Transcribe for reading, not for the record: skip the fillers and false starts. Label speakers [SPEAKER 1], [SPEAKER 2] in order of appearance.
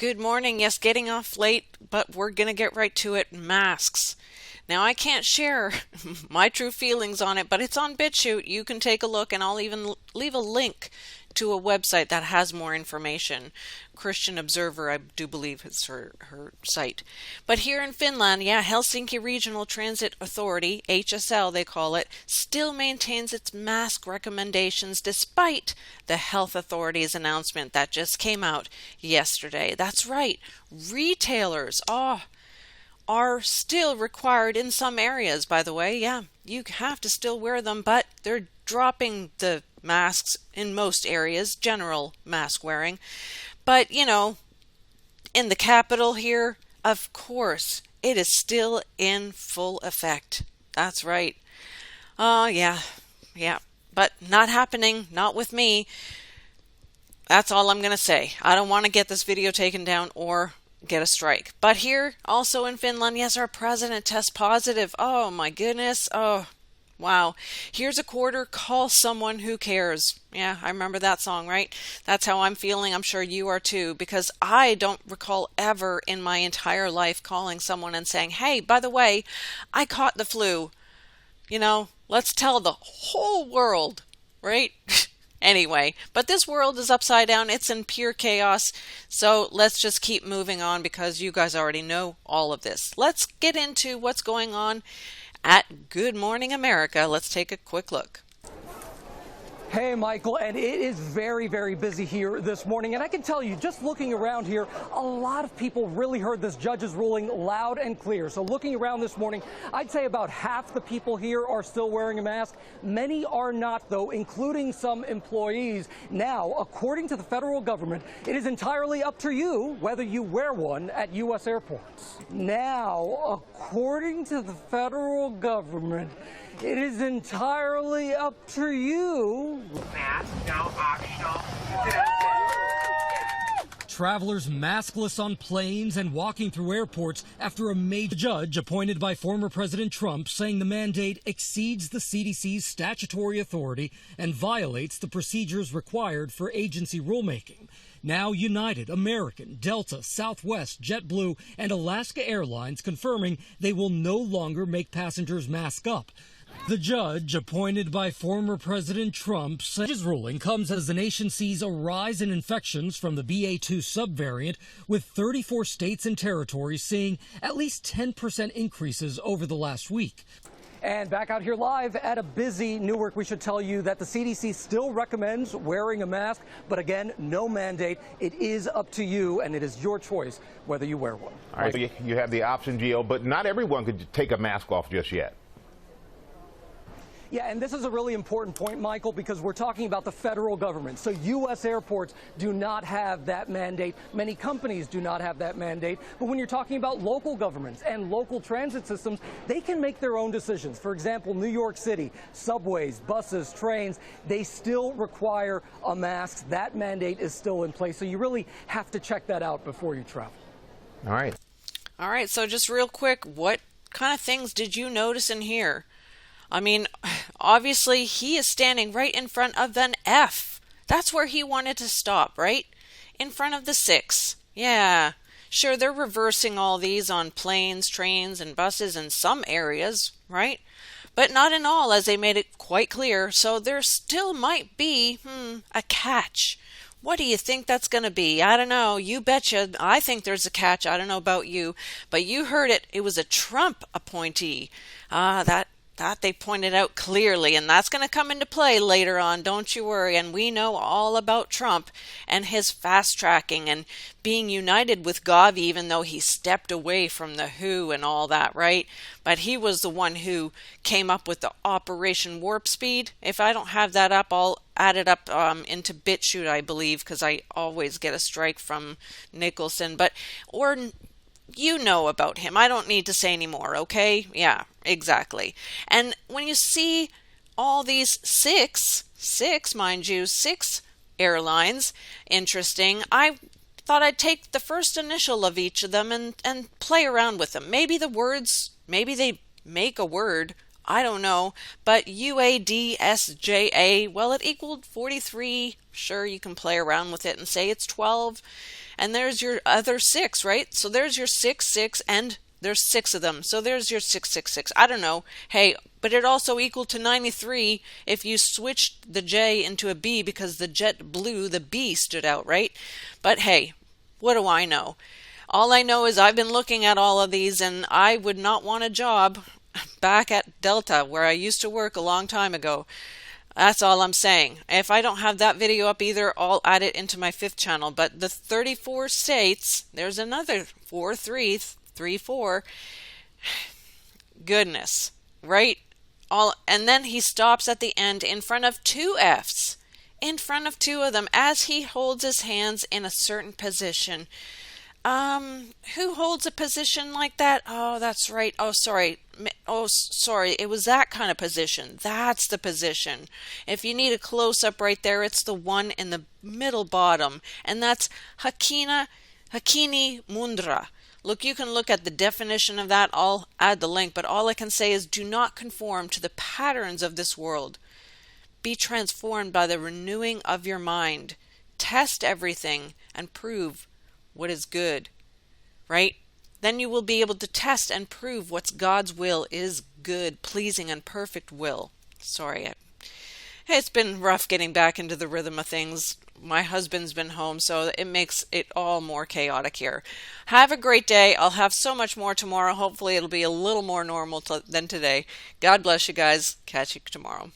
[SPEAKER 1] Good morning. Yes, getting off late, but we're going to get right to it. Masks. Now, I can't share my true feelings on it, but it's on BitChute. You can take a look, and I'll even leave a link to a website that has more information. Christian Observer, I do believe, is her site. But here in Finland, Helsinki Regional Transit Authority, HSL they call it, still maintains its mask recommendations despite the health authority's announcement that just came out yesterday. That's right, retailers are still required in some areas, by the way. Yeah, you have to still wear them, but they're dropping the masks in most areas, general mask wearing. But, in the capital here, of course, it is still in full effect. That's right. Yeah. But not happening, not with me. That's all I'm going to say. I don't want to get this video taken down or get a strike. But here, also in Finland, yes, our president tests positive. Oh, my goodness. Oh, wow. Here's a quarter. Call someone who cares. Yeah, I remember that song, right? That's how I'm feeling. I'm sure you are too, because I don't recall ever in my entire life calling someone and saying, hey, by the way, I caught the flu. Let's tell the whole world, right? Anyway, but this world is upside down. It's in pure chaos. So let's just keep moving on because you guys already know all of this. Let's get into what's going on at Good Morning America. Let's take a quick look.
[SPEAKER 2] Hey, Michael, and it is very, very busy here this morning. And I can tell you, just looking around here, a lot of people really heard this judge's ruling loud and clear. So looking around this morning, I'd say about half the people here are still wearing a mask. Many are not, though, including some employees. Now, according to the federal government, it is entirely up to you whether you wear one at U.S. airports. Now, according to the federal government, it is entirely up to you.
[SPEAKER 3] Mask now optional.
[SPEAKER 4] Travelers maskless on planes and walking through airports after a major judge appointed by former President Trump saying the mandate exceeds the CDC's statutory authority and violates the procedures required for agency rulemaking. Now United, American, Delta, Southwest, JetBlue, and Alaska Airlines confirming they will no longer make passengers mask up. The judge, appointed by former President Trump, says his ruling comes as the nation sees a rise in infections from the BA2 subvariant, with 34 states and territories seeing at least 10% increases over the last week.
[SPEAKER 2] And back out here live at a busy Newark, we should tell you that the CDC still recommends wearing a mask, but again, no mandate. It is up to you, and it is your choice whether you wear one.
[SPEAKER 5] All right, so you have the option, Gio, but not everyone could take a mask off just yet.
[SPEAKER 2] Yeah, and this is a really important point, Michael, because we're talking about the federal government. So U.S. airports do not have that mandate. Many companies do not have that mandate. But when you're talking about local governments and local transit systems, they can make their own decisions. For example, New York City, subways, buses, trains, they still require a mask. That mandate is still in place. So you really have to check that out before you travel.
[SPEAKER 5] All right.
[SPEAKER 1] All right, so just real quick, what kind of things did you notice and hear? I mean, obviously, he is standing right in front of an F. That's where he wanted to stop, right? In front of the 6. Yeah. Sure, they're reversing all these on planes, trains, and buses in some areas, right? But not in all, as they made it quite clear. So there still might be, a catch. What do you think that's going to be? I don't know. You betcha. I think there's a catch. I don't know about you. But you heard it. It was a Trump appointee. That they pointed out clearly, and that's going to come into play later on, don't you worry. And we know all about Trump and his fast tracking and being united with Gavi, even though he stepped away from the WHO and all that, right? But he was the one who came up with the Operation Warp Speed. If I don't have that up, I'll add it up into BitChute, I believe, because I always get a strike from Nicholson. You know about him. I don't need to say any more, okay? Yeah, exactly. And when you see all these six, mind you, 6 airlines, interesting, I thought I'd take the first initial of each of them and play around with them. Maybe the words, maybe they make a word I don't know, but UADSJA, well, it equaled 43. Sure, you can play around with it and say it's 12. And there's your other 6, right? So there's your 6, 6, and there's 6 of them. So there's your 666. I don't know. Hey, but it also equaled to 93 if you switched the J into a B because the jet blue, the B stood out, right? But hey, what do I know? All I know is I've been looking at all of these and I would not want a job back at Delta where I used to work a long time ago. That's all I'm saying. If I don't have that video up either, I'll add it into my 5th channel. But the 34 states, there's another 4, 3, 3, 4. Goodness, right? And then he stops at the end in front of 2 Fs. In front of 2 of them as he holds his hands in a certain position. Who holds a position like that? Oh, that's right. Oh, sorry. It was that kind of position. That's the position. If you need a close-up right there, it's the one in the middle bottom. And that's Hakini Mudra. Look, you can look at the definition of that. I'll add the link, but all I can say is do not conform to the patterns of this world. Be transformed by the renewing of your mind. Test everything and prove what is good, right? Then you will be able to test and prove what's God's will is good, pleasing, and perfect will. Sorry, it's been rough getting back into the rhythm of things. My husband's been home, so it makes it all more chaotic here. Have a great day. I'll have so much more tomorrow. Hopefully it'll be a little more normal than today. God bless you guys. Catch you tomorrow.